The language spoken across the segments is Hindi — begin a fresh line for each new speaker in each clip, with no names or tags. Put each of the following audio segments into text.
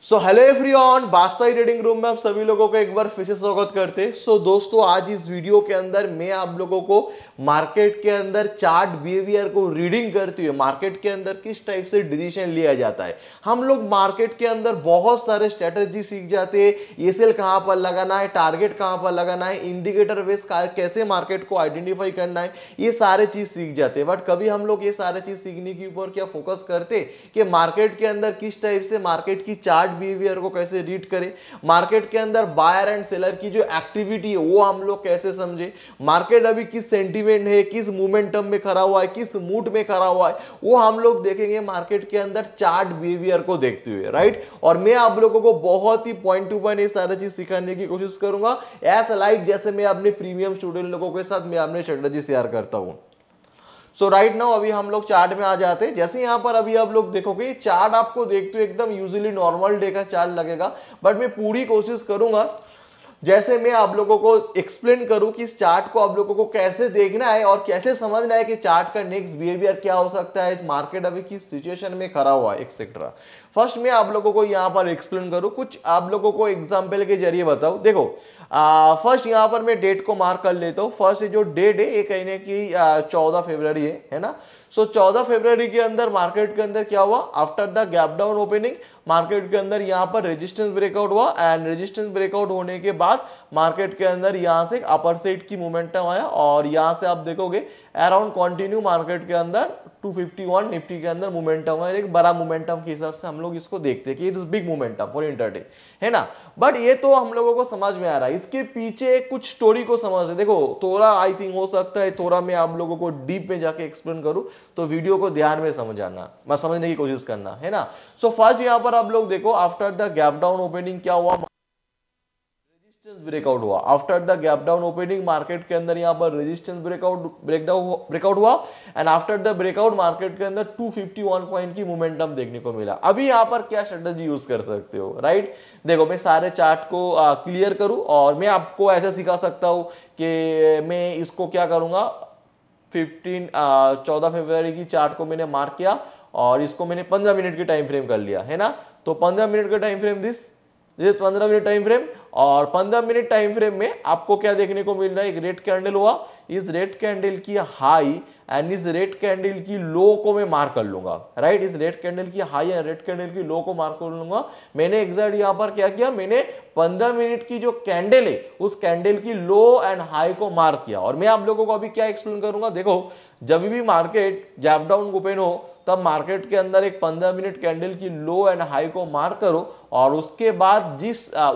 सो हेलो एवरीवन, बादशाही ट्रेडिंग रूम में आप सभी लोगों को एक बार फिर से स्वागत करते हैं। सो दोस्तों, आज इस वीडियो के अंदर मैं आप लोगों को मार्केट के अंदर चार्ट बिहेवियर को रीडिंग करते हुए मार्केट के अंदर किस टाइप से डिसीजन लिया जाता है। हम लोग मार्केट के अंदर बहुत सारे स्ट्रेटेजी सीख जाते हैं। एसएल कहां पर लगाना है, टारगेट कहां पर लगाना है, इंडिकेटर बेस कैसे मार्केट को आइडेंटिफाई करना है, ये सारे चीज सीख जाते हैं। बट कभी हम लोग ये सारे चीज सीखने के ऊपर क्या फोकस करते कि मार्केट के अंदर किस टाइप से मार्केट की चार्ट बिहेवियर को कैसे रीड करें, मार्केट के अंदर बायर एंड सेलर की जो एक्टिविटी है वो हम लोग कैसे समझे, मार्केट अभी किस सेंटीमेंट है, किस मोमेंटम में खड़ा हुआ है, किस मूड में खड़ा हुआ है, वो हम लोग देखेंगे मार्केट के अंदर चार्ट बिहेवियर को देखते हुए, राइट। और मैं आप लोगों को बहुत ही पॉइंट टू पॉइंट ये सारी चीज सिखाने की कोशिश करूंगा, ऐसा लाइक जैसे मैं अपने प्रीमियम स्टूडेंट लोगों के साथ मैं अपने स्ट्रेटेजी शेयर करता हूं। सो राइट नाउ अभी हम लोग चार्ट में आ जाते हैं। जैसे यहां पर अभी आप लोग देखोगे चार्ट आपको देखते हुए एकदम यूजुअली नॉर्मल डे का चार्ट लगेगा, बट मैं पूरी कोशिश करूंगा जैसे मैं आप लोगों को एक्सप्लेन करूं कि इस चार्ट को आप लोगों को कैसे देखना है और कैसे समझना है कि चार्ट का नेक्स्ट बिहेवियर क्या हो सकता है, मार्केट अभी किस सिचुएशन में खड़ा हुआ है एक्सेट्रा। फर्स्ट मैं आप लोगों को यहां पर एक्सप्लेन करूं, कुछ आप लोगों को एग्जांपल के जरिए बताऊं। देखो फर्स्ट यहां पर मैं डेट को मार्क कर लेता हूं। फर्स्ट जो डेट है ये कहने की 14 फरवरी है ना। सो 14 फरवरी के अंदर मार्केट के अंदर क्या हुआ, after the gap down opening market के अंदर यहां पर रेजिस्टेंस ब्रेकआउट हुआ एंड रेजिस्टेंस ब्रेकआउट होने के बाद मार्केट के अंदर यहां से अपर साइड की मोमेंटम आया और यहां से आप देखोगे अराउंड कंटिन्यू मार्केट के अंदर 251 निफ्टी के अंदर मोमेंटम है। एक बड़ा मोमेंटम के हिसाब से हम लोग इसको देखते हैं कि it is big momentum for intraday, है ना। बट ये तो हम लोगों को समझ में आ रहा है, इसके पीछे कुछ स्टोरी को समझ रहे। देखो थोड़ा आई थिंक हो सकता है थोड़ा मैं आप लोगों को डीप में जाके एक्सप्लेन करूं तो वीडियो को ध्यान में समझने की कोशिश करना, है ना। सो फर्स्ट यहां पर आप लोग देखो after the gap down opening क्या हुआ, रेजिस्टेंस ब्रेकआउट हुआ। After the gap down opening market के अंदर यहां पर रेजिस्टेंस ब्रेकआउट हुआ and after the breakout market के अंदर 251 पॉइंट की मोमेंटम देखने को मिला। अभी यहां पर क्या स्ट्रेटजी यूज कर सकते हो, राइट। देखो मैं सारे चार्ट को क्लियर करूं और मैं आपको ऐसे सिखा सकता हूं कि मैं इसको क्या करूंगा, 14 फरवरी की चार्ट को मैंने मार्क किया और इसको मैंने 15 मिनट की टाइम फ्रेम कर लिया, है ना। तो 15 मिनट का time frame this 15 minute time frame और 15 मिनट टाइम फ्रेम में आपको क्या देखने को मिल रहा है, एक रेड कैंडल हुआ। इस रेड कैंडल की हाई एंड इस रेड कैंडल की लो को मैं मार्क कर लूंगा, राइट। इस रेड कैंडल की हाई एंड रेड कैंडल की लो को मार्क कर लूंगा। मैंने एग्जैक्ट यहां पर क्या किया, मैंने 15 मिनट की जो कैंडल है उस कैंडल की लो एंड हाई को मार्क किया। और मैं आप लोगों को अभी क्या एक्सप्लेन करूंगा, देखो जब भी मार्केट गैप डाउन ओपन हो तब मार्केट के अंदर एक 15 मिनट कैंडल की लो एंड हाई को मार्क करो और उसके बाद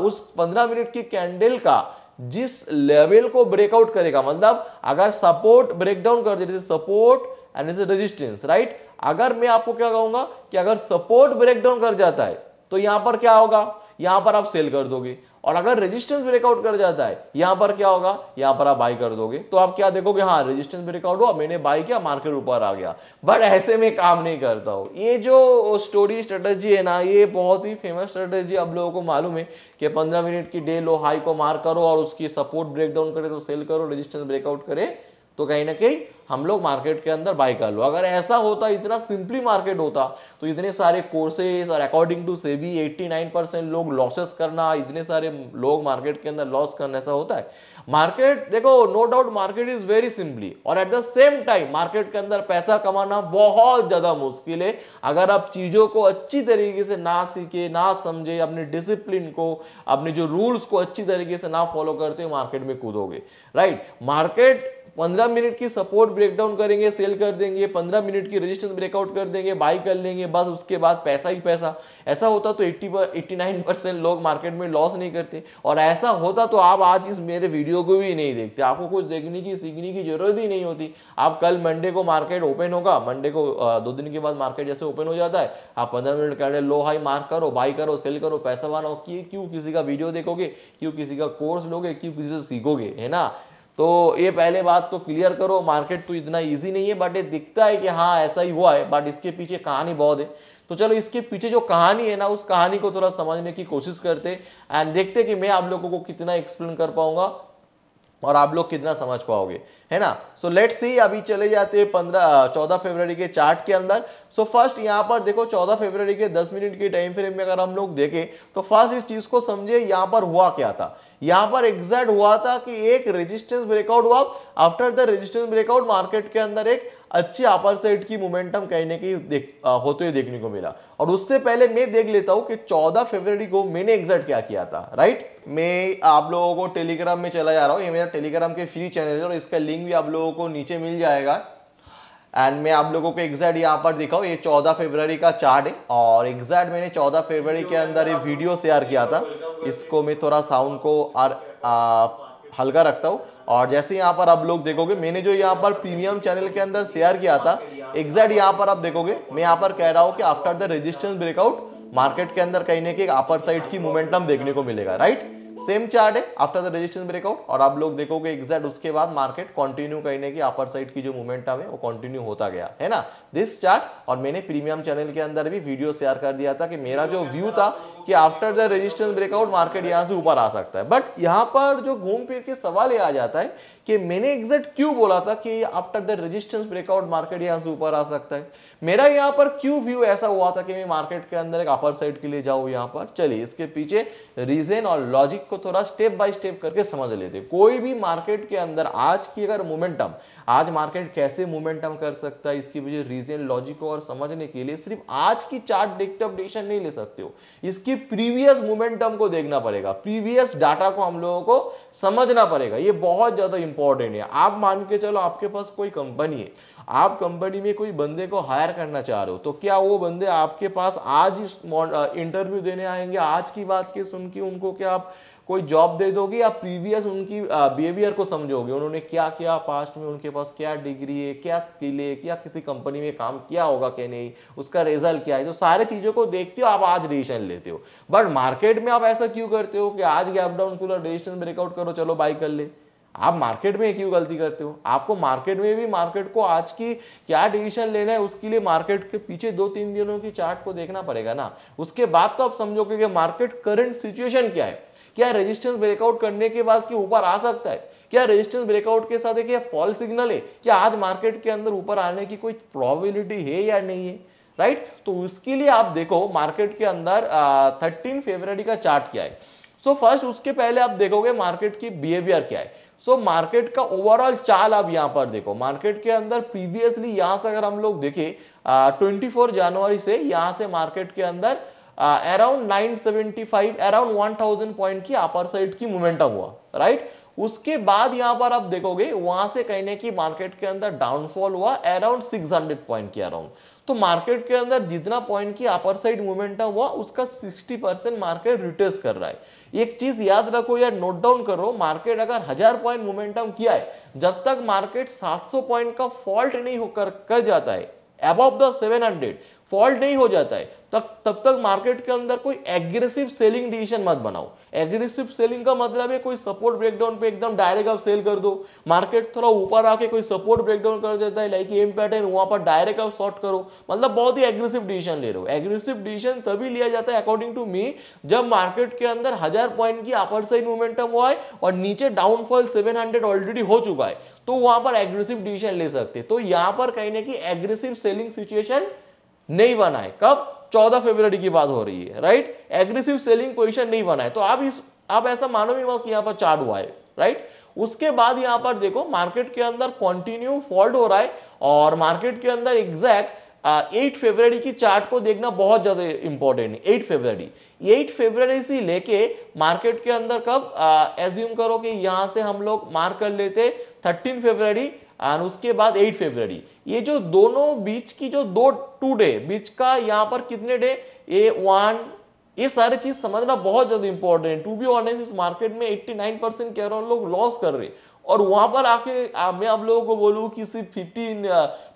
उस 15 मिनट की कैंडल का जिस लेवल को ब्रेकआउट करेगा, मतलब अगर सपोर्ट ब्रेकडाउन कर दे, सपोर्ट एंड रेजिस्टेंस, राइट। अगर मैं आपको क्या कहूंगा कि अगर सपोर्ट ब्रेकडाउन कर जाता है तो यहां पर क्या होगा, यहां पर आप सेल कर दोगे और अगर रेजिस्टेंस ब्रेकआउट कर जाता है यहां पर क्या होगा, यहां पर आप बाई कर दोगे। तो आप क्या देखोगे, हाँ रेजिस्टेंस ब्रेकआउट हुआ, मैंने बाई किया, मार्केट ऊपर आ गया। बट ऐसे में काम नहीं करता हूं। ये जो स्टोरी स्ट्रेटेजी है ना, ये बहुत ही फेमस स्ट्रेटेजी आप लोगों को मालूम है कि 15 मिनट की डे लो हाई को मार्क करो और उसकी सपोर्ट ब्रेकडाउन करे तो सेल करो, रेजिस्टेंस ब्रेकआउट करे तो कहीं ना कहीं हम लोग मार्केट के अंदर बाय कर लो। अगर ऐसा होता, इतना सिंपली मार्केट होता तो इतने सारे कोर्सेज और अकॉर्डिंग टू सेबी 89% लोग लॉसेस करना, इतने सारे लोग मार्केट के अंदर लॉस करना, ऐसा होता है। मार्केट देखो no doubt market is very simply और at the same time market के अंदर पैसा कमाना बहुत ज्यादा मुश्किल है अगर आप चीजों को अच्छी तरीके से ना सीखे, ना समझे, अपने डिसिप्लिन को, अपने जो रूल्स को अच्छी तरीके से ना फॉलो करते हो मार्केट में कूदोगे, राइट। मार्केट 15 मिनट की सपोर्ट ब्रेकडाउन करेंगे, सेल कर देंगे, 15 मिनट की रेजिस्टेंस ब्रेकआउट कर देंगे, बाई कर लेंगे, बस उसके बाद पैसा ही पैसा। ऐसा होता तो 89% लोग मार्केट में लॉस नहीं करते और ऐसा होता तो आप आज इस मेरे वीडियो को भी नहीं देखते। आपको कुछ देखने की सीखने की जरूरत ही नहीं होती। आप कल मंडे को मार्केट ओपन होगा, मंडे को 2 दिन के बाद मार्केट जैसे ओपन हो जाता है, आप 15 मिनट कैंडल लो हाई मार्क करो, बाई करो, सेल करो, पैसा बनाओ। क्यों किसी का वीडियो देखोगे, क्यों किसी का कोर्स लोगे, क्यों किसी से सीखोगे, है ना। तो ये पहले बात तो क्लियर करो, मार्केट तो इतना इजी नहीं है, बट ये दिखता है कि हाँ ऐसा ही हुआ है, बट इसके पीछे कहानी बहुत है। तो चलो इसके पीछे जो कहानी है ना, उस कहानी को थोड़ा समझने की कोशिश करते एंड देखते कि मैं आप लोगों को कितना एक्सप्लेन कर पाऊंगा और आप लोग कितना समझ पाओगे, है ना। सो लेट्स सी, अभी चले जाते हैं 14 फरवरी के चार्ट के अंदर। सो फर्स्ट यहाँ पर देखो 14 फरवरी के 10 मिनट के टाइम फ्रेम में अगर हम लोग देखें तो फर्स्ट इस चीज को समझे यहाँ पर हुआ क्या था। यहाँ पर एग्जैक्ट हुआ था कि एक रेजिस्टेंस ब्रेकआउट हुआ, after the resistance breakout market के अंदर एक अच्छी अपर साइड की मोमेंटम कहने की होते हुए देखने को मिला। और उससे पहले मैं देख लेता हूं कि 14 फरवरी को मैंने एग्जैक्ट क्या किया था, राइट। मैं आप लोगों को टेलीग्राम में चला जा रहा हूं, ये मेरा टेलीग्राम के फ्री चैनल है और इसका लिंक भी आप लोगों को नीचे मिल जाएगा। एंड मैं आप लोगों को एग्जैक्ट यहाँ पर दिखाऊं, ये 14 फरवरी का चार्ट है और एग्जैक्ट मैंने 14 फरवरी के अंदर ये वीडियो शेयर किया था। इसको मैं थोड़ा साउंड को हल्का रखता हूँ और जैसे यहाँ पर आप लोग देखोगे मैंने जो यहाँ पर प्रीमियम चैनल के अंदर शेयर किया था, एग्जैक्ट यहाँ पर आप देखोगे मैं यहाँ पर कह रहा हूँ कि after the resistance breakout market के अंदर कहीं ना कहीं अपर साइड की मोमेंटम देखने को मिलेगा, राइट। सेम चार्ट है आफ्टर द रेजिस्टेंस ब्रेकआउट और आप लोग देखोगे एग्जैक्ट उसके बाद मार्केट कंटिन्यू कहने की अपर साइड की जो मोमेंटम है वो कंटिन्यू होता गया है ना, दिस चार्ट। और मैंने प्रीमियम चैनल के अंदर भी वीडियो शेयर कर दिया था कि मेरा जो व्यू था कि after the resistance breakout market यहां से ऊपर आ सकता है। बट यहां पर जो घूम फिर के सवाल ये आ जाता है कि मैंने एग्जैक्ट क्यों बोला था कि after the resistance breakout market यहां से ऊपर आ सकता है। मेरा यहां पर क्यों व्यू ऐसा हुआ था कि मैं मार्केट के अंदर एक अपर साइड के लिए जाऊं यहां पर। चलिए इसके पीछे रीजन और लॉजिक को थोड़ा स्टेप बाय स्टेप करके समझ लेते। कोई भी मार्केट के अंदर आज की अगर मोमेंटम, आज मार्केट कैसे मोमेंटम कर सकता है, इसकी वजह रीजन लॉजिक को और समझने के लिए सिर्फ आज की चार्ट देखते हो डिसीजन नहीं ले सकते हो, इसकी प्रीवियस मोमेंटम को देखना पड़ेगा, प्रीवियस डाटा को हम लोगों को समझना पड़ेगा। ये बहुत ज्यादा इंपॉर्टेंट है। आप मान के चलो आपके पास कोई कंपनी है, आप कंपनी में कोई बंदे को हायर करना चाह रहे हो, तो क्या वो बंदे आपके पास आज इंटरव्यू देने आएंगे, आज की बात के सुन के उनको क्या आप कोई जॉब दे दोगे या प्रीवियस उनकी बिहेवियर को समझोगे, उन्होंने क्या किया पास्ट में, उनके पास क्या डिग्री है, क्या स्किल है, क्या किसी कंपनी में काम किया होगा क्या नहीं, उसका रिजल्ट क्या है, तो सारे चीजों को देखते हो आप आज डिसीजन लेते हो। बट मार्केट में आप ऐसा क्यों करते हो कि आज गैप डाउन खुला रेजिस्टेंस ब्रेकआउट करो चलो बाई कर ले। आप मार्केट में क्यों गलती करते हो। आपको मार्केट में भी मार्केट को आज की क्या डिसीजन लेना है उसके लिए मार्केट के पीछे 2-3 दिनों की चार्ट को देखना पड़ेगा ना। उसके बाद तो आप समझोगे कि मार्केट करंट सिचुएशन क्या है, क्या रेजिस्टेंस ब्रेकआउट करने के बाद कि ऊपर आ सकता है, क्या रेजिस्टेंस ब्रेकआउट के साथ एक फॉल सिग्नल है, क्या आज मार्केट के अंदर ऊपर आने की कोई प्रोबेबिलिटी है या नहीं है, राइट। तो उसके लिए आप देखो मार्केट के अंदर 13 फरवरी का चार्ट क्या है। सो फर्स्ट उसके पहले आप देखोगे मार्केट की बिहेवियर क्या है। सो मार्केट का ओवरऑल चाल आप यहां पर देखो, मार्केट के अंदर प्रीवियसली यहां से अगर हम लोग देखें 24 जनवरी से यहां से मार्केट के अंदर अराउंड 975 अराउंड 1000 पॉइंट की अपर साइड की मोमेंटम हुआ, राइट। उसके बाद यहां पर आप देखोगे वहां से कहने की मार्केट के अंदर डाउनफॉल हुआ अराउंड 600 पॉइंट की अराउंड। तो मार्केट के अंदर जितना पॉइंट की अपर साइड मोमेंटम हुआ उसका 60% मार्केट रिट्रेस कर रहा है। एक चीज याद रखो या नोट डाउन करो, मार्केट अगर 1000 पॉइंट मोमेंटम किया है, जब तक मार्केट 700 पॉइंट का फॉल्ट नहीं होकर कर जाता है, अबव द 700 फॉल्ट नहीं हो जाता है, तब तक मार्केट के अंदर कोई एग्रेसिव सेलिंग डिसीजन मत बनाओ। एग्रेसिव सेलिंग का मतलब है कोई सपोर्ट ब्रेकडाउन पे एकदम डायरेक्ट आप सेल कर दो, मार्केट थोड़ा ऊपर आके कोई सपोर्ट ब्रेकडाउन कर देता है लाइक एम पैटर्न, वहां पर डायरेक्ट आप शॉर्ट करो, मतलब बहुत ही एग्रेसिव डिसीजन ले रहे हो। एग्रेसिव डिसीजन तभी लिया जाता है अकॉर्डिंग टू मी जब मार्केट के अंदर 1000 पॉइंट की अपर साइड मोमेंटम हुआ है और नीचे डाउनफॉल 700 ऑलरेडी हो चुका है, तो वहां पर एग्रेसिव डिसीजन ले सकते। तो यहां पर कहने की एग्रेसिव सेलिंग सिचुएशन नहीं बना है। कब? 14 फरवरी की बात हो रही है, राइट। एग्रेसिव सेलिंग पोजीशन नहीं बना है। तो आप ऐसा मानो भी मत कि यहां पर चार्ट हुआ है, राइट। उसके बाद यहां पर देखो मार्केट के अंदर कंटिन्यू फॉल्ट हो रहा है और मार्केट के अंदर एग्जैक्ट 8 फरवरी की चार्ट को देखना बहुत ज्यादा इंपॉर्टेंट है। 8 फरवरी से लेके मार्केट के अंदर कब एज्यूम करो कि यहां से हम लोग मार्क कर लेते 13 फरवरी और उसके बाद 8 फरवरी, ये जो दोनों बीच की जो 2 डे बीच का यहाँ पर कितने डे, A1, ये सारी चीज समझना बहुत ज्यादा इंपॉर्टेंट है। टू बी ऑनेस्ट इस मार्केट में 89% कह रहा हूं लोग लॉस कर रहे, और वहां पर आके मैं आप लोगों को बोलूं कि सिर्फ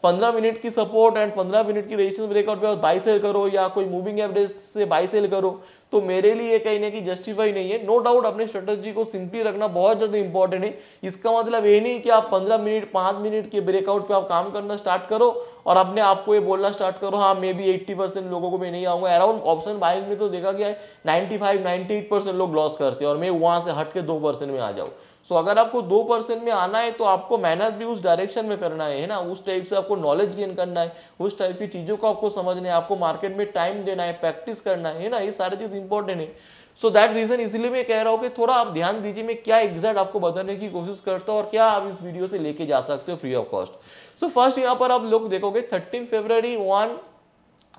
15 मिनट की सपोर्ट एंड 15 मिनट की रेजिस्टेंस ब्रेकआउट पे बाई सेल करो या कोई मूविंग एवरेज से बाई सेल करो, तो मेरे लिए कहने की जस्टिफाई नहीं है। नो डाउट अपने स्ट्रेटजी को सिंपली रखना बहुत ज्यादा इंपॉर्टेंट है। इसका मतलब ये नहीं कि आप 15 मिनट 5 मिनट के ब्रेकआउट पे आप काम करना स्टार्ट करो और अपने आप को ये बोलना स्टार्ट करो हाँ मे बी 80% लोगों को मैं नहीं आऊंगा। अराउंड ऑप्शन बाइंग में तो देखा गया है 95-98% लोग लॉस करते हैं और मैं वहां से हट के 2% में आ जाऊं। सो अगर आपको 2% में आना है तो आपको मेहनत भी उस डायरेक्शन में करना है ना, उस टाइप से आपको नॉलेज गेन करना है, उस टाइप की चीजों को आपको समझना है, आपको मार्केट में टाइम देना है, प्रैक्टिस करना है ना, ये सारी चीज इंपॉर्टेंट है। सो दैट रीजन इसलिए मैं कह रहा हूँ कि थोड़ा आप ध्यान दीजिए मैं क्या एग्जैक्ट आपको बताने की कोशिश करता हूँ और क्या आप इस वीडियो से लेके जा सकते हो free of cost. So first यहाँ पर आप लोग देखोगे 13 फरवरी 1,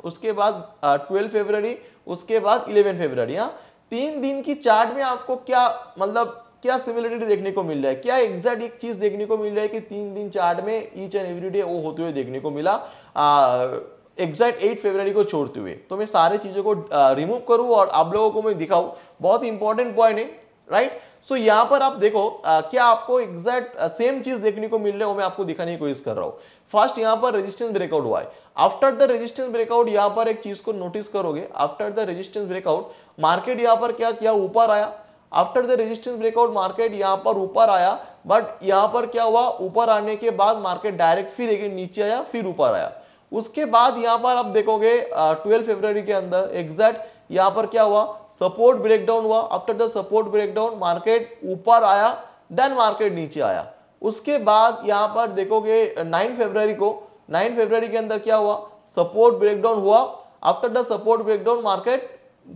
उसके बाद 12 फरवरी, उसके बाद 11 फरवरी। हाँ, 3 दिन की चार्ट में आपको क्या मतलब क्या सिमिलरिटी देखने को मिल रहा है, क्या एग्जैक्ट एक चीज देखने को मिल रहा है कि 3 दिन चार्ट में ईच एंड एवरी डे वो होते हुए देखने को मिला एग्जैक्ट 8 फरवरी को छोड़ते हुए। तो मैं सारे चीजों को रिमूव करूं और आप लोगों को मैं दिखाऊं, बहुत इंपॉर्टेंट पॉइंट है, राइट। सो यहां पर आप देखो क्या आपको एग्जैक्ट सेम चीज देखने को मिल रहा है, वो मैं आपको दिखाने की कोशिश कर रहा हूं। फर्स्ट यहां पर रेजिस्टेंस ब्रेकआउट हुआ है, आफ्टर द रेजिस्टेंस ब्रेकआउट यहां पर एक चीज को नोटिस करोगे, after the resistance breakout market यहां पर क्या किया, ऊपर आया। After the resistance breakout market यहां पर ऊपर आया, बट यहां पर क्या हुआ, ऊपर आने के बाद मार्केट डायरेक्ट फिर एक नीचे आया, फिर ऊपर आया। उसके बाद यहां पर आप देखोगे 12 फरवरी के अंदर एग्जैक्ट यहां पर क्या हुआ, सपोर्ट ब्रेकडाउन हुआ। After the support breakdown market ऊपर आया, देन मार्केट नीचे आया। उसके बाद यहां पर देखोगे 9 फरवरी को, 9 फरवरी के अंदर क्या हुआ, सपोर्ट ब्रेकडाउन हुआ। After the support breakdown market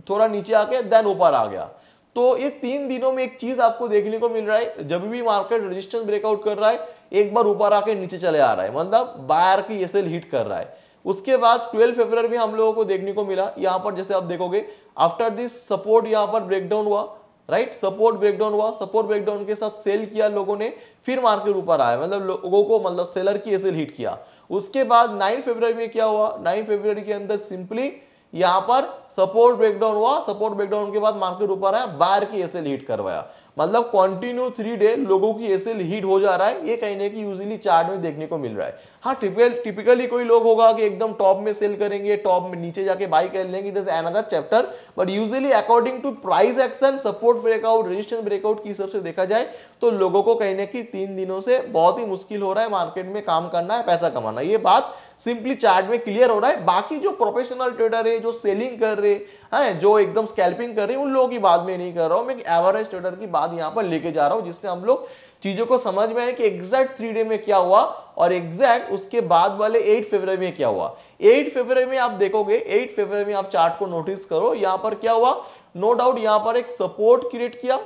थोड़ा नीचे आके देन ऊपर आ गया। तो ये 3 दिनों में एक चीज आपको देखने को मिल रहा है, जब भी मार्केट रेजिस्टेंस ब्रेकआउट कर रहा है एक बार ऊपर आके नीचे चले आ रहा है, मतलब बायर की एसएल हिट कर रहा है। उसके बाद 12 फरवरी में हम लोगों को देखने को मिला, यहां पर जैसे आप देखोगे आफ्टर दिस सपोर्ट यहां पर ब्रेकडाउन हुआ, राइट, सपोर्ट ब्रेकडाउन हुआ, सपोर्ट ब्रेकडाउन के साथ सेल किया लोगों ने, फिर मार्केट ऊपर आया, मतलब लोगों को मतलब सेलर की एसएल हिट किया। उसके बाद 9 फरवरी में क्या हुआ, 9 फरवरी के अंदर सिंपली यहां पर सपोर्ट ब्रेकडाउन हुआ, सपोर्ट ब्रेकडाउन के बाद मार्केट ऊपर आया, बायर की एसएल हिट करवाया, मतलब कंटिन्यू 3 डे लोगों की एसएल हिट हो जा रहा है। ये कहने की यूजुअली चार्ट में देखने को मिल रहा है। हाँ, टिपिकली कोई लोग होगा कि एकदम टॉप में सेल करेंगे, टॉप में नीचे जाके बाई कर लेंगे, it is another chapter, but usually according to price action, support breakout, resistance breakout की हिसाब से देखा जाए तो लोगों को कहने की 3 दिनों से बहुत ही मुश्किल हो रहा है मार्केट में काम करना है, पैसा कमाना, ये बात सिंपली चार्ट में क्लियर हो रहा है। बाकी जो प्रोफेशनल ट्रेडर है, जो सेलिंग कर रहे हैं, जो एकदम स्कैल्पिंग कर रहे हैं, उन लोगों की बात में नहीं कर रहा हूं, मैं एक एवरेज ट्रेडर की बात यहां पर लेके जा रहा हूं, जिससे हम लोग चीजों को समझ में आए कि एग्जैक्ट 3 डे में क्या हुआ और एग्जैक्ट उसके बाद वाले 8 फरवरी में क्या हुआ। 8 फरवरी में आप देखोगे, 8 फरवरी में आप चार्ट को नोटिस करो, यहां पर क्या हुआ, नो डाउट यहां पर एक सपोर्ट क्रिएट किया,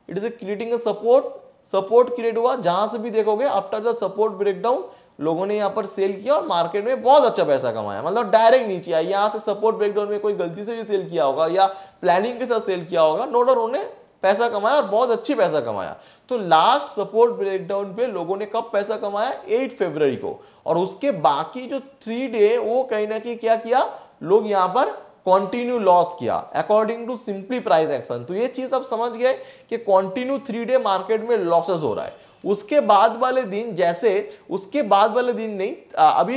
it is creating a support create हुआ। जहां से भी देखोगे आफ्टर द सपोर्ट ब्रेकडाउन लोगों ने यहां पर सेल किया और मार्केट में बहुत अच्छा पैसा कमाया, मतलब डायरेक्ट नीचे आया। यहां से सपोर्ट ब्रेकडाउन में कोई गलती से भी सेल किया होगा या प्लानिंग के साथ सेल किया होगा, नो डाउट उन्होंने पैसा कमाया और बहुत अच्छी पैसा कमाया। तो लास्ट सपोर्ट ब्रेकडाउन पे लोगों ने कब पैसा कमाया, 8 फरवरी को, और उसके बाकी जो 3 डे वो कहीं ना कहीं क्या किया, लोग यहां पर कंटिन्यू लॉस किया according to simply price action. तो ये चीज आप समझ गए कि कंटिन्यू 3 डे मार्केट में लॉसेस हो रहा है। उसके बाद वाले दिन, जैसे उसके बाद वाले दिन नहीं, अभी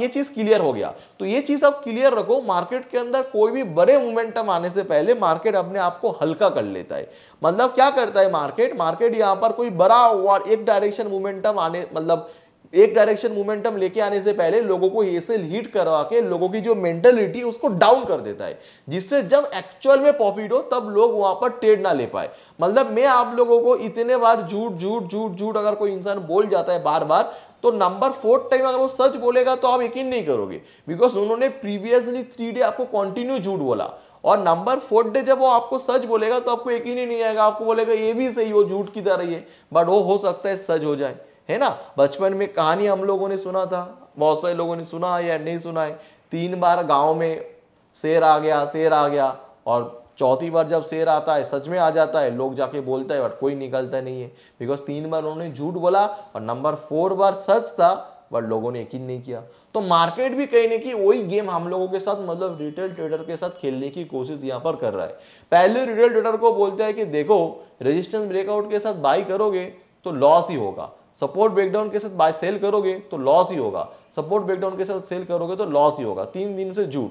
ये चीज क्लियर हो गया, तो ये चीज आप क्लियर रखो, मार्केट के अंदर कोई भी बड़े मोमेंटम आने से पहले मार्केट अपने आप को हल्का कर लेता है। मतलब क्या करता है मार्केट यहां पर कोई बड़ा एक डायरेक्शन मोमेंटम आने, मतलब एक डायरेक्शन मोमेंटम लेके आने से पहले लोगों को एसएल हिट करवा के लोगों की जो मेंटलिटी उसको डाउन कर देता है, जिससे जब एक्चुअल में प्रॉफिट हो तब लोग वहां पर ट्रेड ना ले पाए। मतलब मैं आप लोगों को इतने बार झूठ अगर कोई इंसान बोल जाता है बार बार, तो नंबर 4 टाइम अगर वो सच बोलेगा तो आप यकीन नहीं करोगे, बिकॉज उन्होंने प्रीवियसली 3 डे आपको कंटिन्यू झूठ बोला, और नंबर 4 डे जब वो आपको सच बोलेगा तो आपको यकीन ही नहीं आएगा, आपको बोलेगा ये भी सही हो, झूठ की तरह ही है, बट वो हो सकता है सच हो जाए, है ना। बचपन में कहानी हम लोगों ने सुना था, बहुत सारे लोगों ने सुना है या नहीं सुना है, 3 बार गांव में शेर आ गया, और चौथी बार जब शेर आता है सच में आ जाता है, लोग जाके बोलता है बट कोई निकलता नहीं है, बिकॉज 3 बार उन्होंने झूठ बोला और नंबर 4 बार सच था, बट लोगों ने यकीन नहीं किया। तो मार्केट भी कहीं ना कहीं वही गेम हम लोगों के साथ, मतलब रिटेल ट्रेडर के साथ खेलने की कोशिश यहाँ पर कर रहा है। पहले रिटेल ट्रेडर को बोलता है कि देखो रेजिस्टेंस ब्रेकआउट के साथ बाई करोगे तो लॉस ही होगा, सपोर्ट ब्रेकडाउन के साथ बाय सेल करोगे तो लॉस ही होगा, सपोर्ट ब्रेकडाउन के साथ सेल करोगे तो लॉस ही होगा। 3 दिन से झूठ,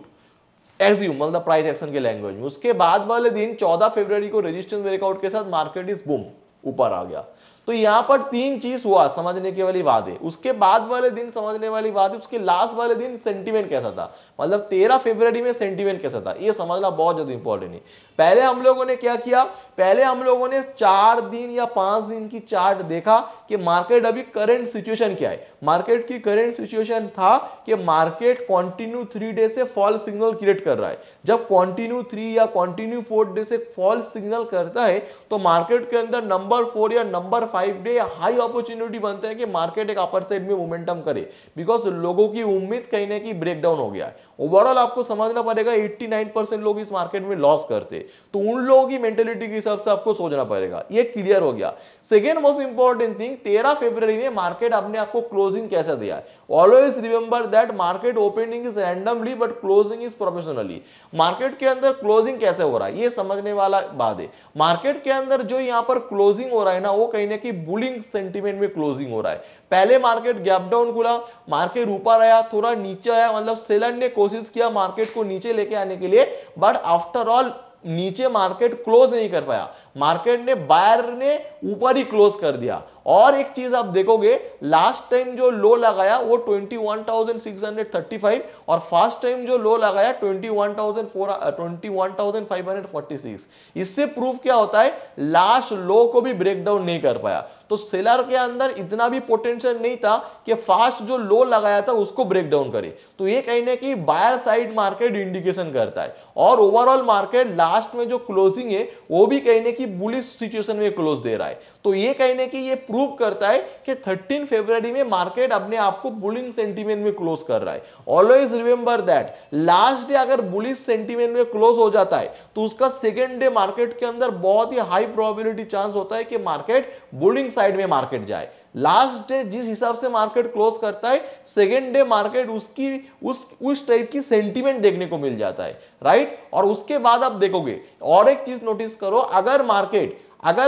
एज्यूम, मतलब प्राइस एक्शन के लैंग्वेज में। उसके बाद वाले दिन 14 फरवरी को रेजिस्टेंस ब्रेकआउट के साथ मार्केट इज बूम ऊपर आ गया। तो तो यहाँ पर तीन चीज हुआ समझने की वाली बात है। उसके बाद वाले दिन समझने वाली बात है, उसके लास्ट वाले दिन सेंटीमेंट कैसा था, मतलब 13 फरवरी में सेंटीमेंट कैसा था, ये समझना बहुत ज्यादा इंपॉर्टेंट है। पहले हम लोगों ने क्या किया, पहले हम लोगों ने 4 दिन या 5 दिन की चार्ट देखा कि मार्केट अभी करंट सिचुएशन क्या है। मार्केट की करंट सिचुएशन था कि मार्केट कंटिन्यू 3 डे से फॉल सिग्नल क्रिएट कर रहा है। जब कंटिन्यू 3 या कंटिन्यू 4 डे से फॉल सिग्नल करता है तो मार्केट के अंदर नंबर 4 या नंबर 5 डे हाई अपॉर्चुनिटी बनता है कि मार्केट एक अपर साइड में मोमेंटम करे, बिकॉज लोगों की उम्मीद कहीं ना कहीं ब्रेकडाउन हो गया है। ओवरऑल आपको समझना पड़ेगा 89% लोग इस मार्केट में लॉस करते, तो उन लोगों की मेंटेलिटी के हिसाब से आपको सोचना पड़ेगा। ये क्लियर हो गया। सेकेंड मोस्ट इंपॉर्टेंट थिंग, 13 फरवरी में मार्केट अपने आपको क्लोजिंग कैसा दिया है। Always remember that market opening is randomly but closing is professionally. Market के अंदर क्लोजिंग कैसे हो रहा है ये समझने वाला बात है। मार्केट के अंदर जो यहाँ पर क्लोजिंग हो रहा है ना, वो कहीं ना कहीं बुलिंग सेंटीमेंट में क्लोजिंग हो रहा है। पहले मार्केट गैप डाउन खुला, मार्केट ऊपर आया, थोड़ा नीचे आया, मतलब सेलर ने कोशिश किया मार्केट को नीचे लेके आने के लिए, बट आफ्टर ऑल नीचे मार्केट क्लोज नहीं कर पाया। मार्केट ने, बायर ने ऊपर ही क्लोज कर दिया। और एक चीज आप देखोगे, लास्ट टाइम जो लो लगाया वो 21,635 और फर्स्ट टाइम जो लो लगाया 21,546। इससे प्रूफ क्या होता है, लास्ट लो को भी ब्रेक डाउन नहीं कर पाया। तो सेलर के अंदर इतना भी पोटेंशियल नहीं था कि फास्ट जो लो लगाया था उसको ब्रेक डाउन करे। तो ये कहीं ना कहीं बायर साइड मार्केट इंडिकेशन करता है। और ओवरऑल मार्केट लास्ट में जो क्लोजिंग है वो भी कहीं ना कहीं बुलिश सिचुएशन में क्लोज दे रहा है। तो ये कहीं ना कहीं ये प्रूव करता है कि 13 फरवरी में मार्केट अपने आप को बुलिंग सेंटीमेंट में क्लोज कर रहा है। Always remember that last day अगर बुलिश सेंटीमेंट में क्लोज हो जाता है तो उसका सेकेंड डे मार्केट के अंदर बहुत ही हाई प्रोबेबिलिटी चांस होता है कि मार्केट बुलिंग साइड में मार्केट जाए। लास्ट डे जिस हिसाब से मार्केट क्लोज करता है, सेकेंड डे मार्केट उसकी उस टाइप की सेंटीमेंट देखने को मिल जाता है, राइट। और उसके बाद आप देखोगे और एक चीज नोटिस करो, अगर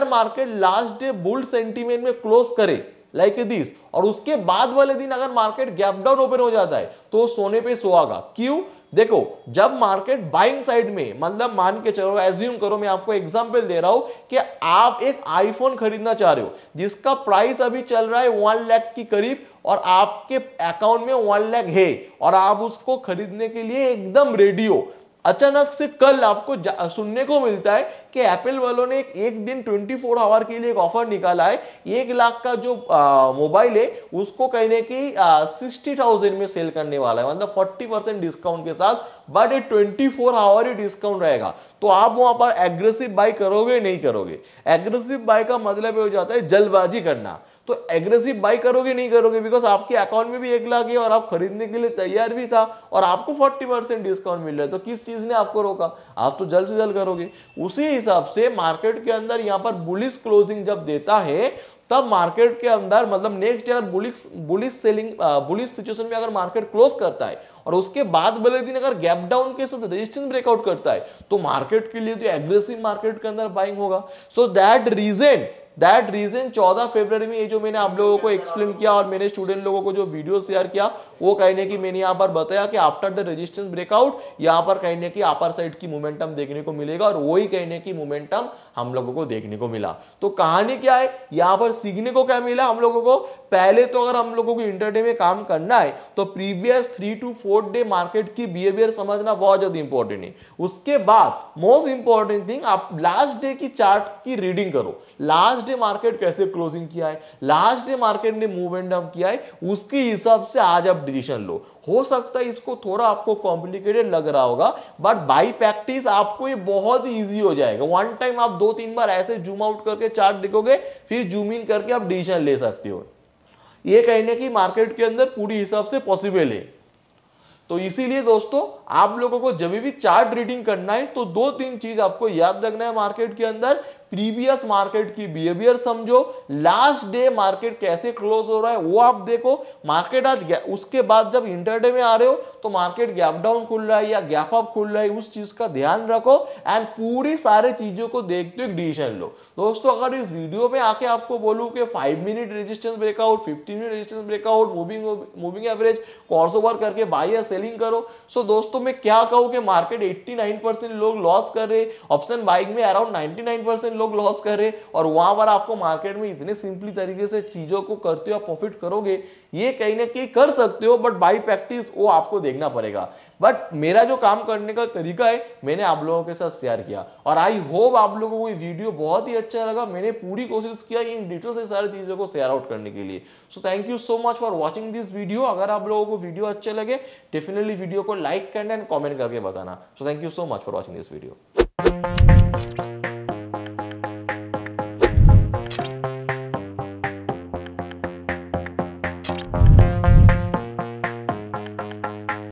market last day bull sentiment में क्लोज करे लाइक दिस, और उसके बाद वाले दिन अगर मार्केट गैप डाउन ओपन हो जाता है तो सोने पे सुहागा। क्यों, देखो जब मार्केट बाइंग साइड में, मतलब मान के चलो, एज्यूम करो, मैं आपको एग्जांपल दे रहा हूं कि आप एक आईफोन खरीदना चाह रहे हो जिसका प्राइस अभी चल रहा है 1 लाख के करीब और आपके अकाउंट में 1 लाख है और आप उसको खरीदने के लिए एकदम रेडी हो। अचानक से कल आपको सुनने को मिलता है कि एप्पल वालों ने एक दिन 24 आवर के लिए एक ऑफर निकाला है, 1 लाख का जो मोबाइल है उसको कहने की 60,000 में सेल करने वाला है, मतलब 40% डिस्काउंट के साथ, बट ये 24 आवर ही डिस्काउंट रहेगा। तो आप वहां पर एग्रेसिव बाय करोगे नहीं करोगे? एग्रेसिव बाय का मतलब हो जाता है जल्दबाजी करना। तो एग्रेसिव बाय करोगे नहीं करोगे, बिकॉज आपके अकाउंट में भी 1 लाख है और आप खरीदने के लिए तैयार भी था और आपको 40% डिस्काउंट मिल रहा है, तो किस चीज ने आपको रोका? आप तो जल्द से जल्द करोगे। उसी हिसाब से मार्केट के अंदर यहाँ पर बुलिश क्लोजिंग जब देता है तब मार्केट के अंदर, मतलब नेक्स्ट डे अगर बुलिश सिचुएशन में अगर मार्केट क्लोज करता है और उसके बाद वाले दिन अगर गैप डाउन के साथ रेजिस्टेंस ब्रेकआउट करता है तो मार्केट के लिए तो एग्रेसिव मार्केट के अंदर बाइंग होगा। सो दैट रीजन 14 फरवरी में ये जो मैंने आप लोगों को एक्सप्लेन किया और मेरे स्टूडेंट लोगों को जो वीडियो शेयर किया वो कहने की मैंने यहाँ पर बताया कि आफ्टर द रेजिस्टेंस ब्रेकआउट यहाँ पर कहने की अपर साइड की मोमेंटम देखने को मिलेगा और वही कहने की मोमेंटम हम लोगों को देखने को मिला। तो कहानी क्या है, यहाँ पर सीखने को क्या मिला हम लोगों को? पहले तो अगर हम लोगों को इंटरडे में काम करना है तो प्रीवियस 3 to 4 डे मार्केट की बिहेवियर समझना बहुत ज्यादा इंपॉर्टेंट है। उसके बाद मोस्ट इंपॉर्टेंट थिंग, आप लास्ट डे की चार्ट की रीडिंग करो। लास्ट डे मार्केट कैसे क्लोजिंग किया है, लास्ट डे मार्केट ने मूवमेंट किया है, उसके हिसाब से आज आप डिसीजन लो। हो सकता है इसको थोड़ा आपको कॉम्प्लिकेटेड लग रहा होगा, बट बाय प्रैक्टिस आपको ये बहुत इजी हो जाएगा। वन टाइम आप 2-3 बार ऐसे जूम आउट करके चार्ट देखोगे, फिर जूम इन करके आप डिसीजन ले सकते हो। ये कहने की मार्केट के अंदर पूरी हिसाब से पॉसिबल है। तो इसीलिए दोस्तों आप लोगों को जब भी चार्ट रीडिंग करना है तो 2-3 चीज आपको याद रखना है मार्केट के अंदर। प्रीवियस मार्केट की बिहेवियर समझो, लास्ट डे मार्केट कैसे क्लोज हो रहा है वो आप देखो। मार्केट आज उसके बाद जब इंटरडे में आ रहे हो तो मार्केट गैप डाउन खुल रहा है या गैप अप खुल रहा है, उस चीज का ध्यान रखो एंड पूरी सारे चीजों को देखते हुए डिसीजन लो। दोस्तों अगर इस वीडियो में आके आपको बोलूं कि 5 minute resistance breakout, 15 minute resistance breakout, moving average, crossover करके बाय या सेलिंग करो, सो दोस्तों मैं क्या कहूं कि मार्केट 89% लोग लॉस कर रहे, ऑप्शन बाइंग में अराउंड 99% लोग लॉस कर रहे और वहां पर आपको मार्केट में इतने सिंपली तरीके से चीजों को करते हो, प्रॉफिट करोगे, ये कहीं ना कहीं कर सकते हो, बट बाई प्रैक्टिस वो आपको देखना पड़ेगा। बट मेरा जो काम करने का तरीका है मैंने आप लोगों के साथ शेयर किया और आई होप आप लोगों को ये वीडियो बहुत ही अच्छा लगा। मैंने पूरी कोशिश किया इन डिटेल से सारी चीजों को शेयर आउट करने के लिए। So thank you so much for watching this video. अगर आप लोगों को वीडियो अच्छे लगे डेफिनेटली वीडियो को लाइक करना एंड कॉमेंट करके बताना। So thank you so much for watching this video.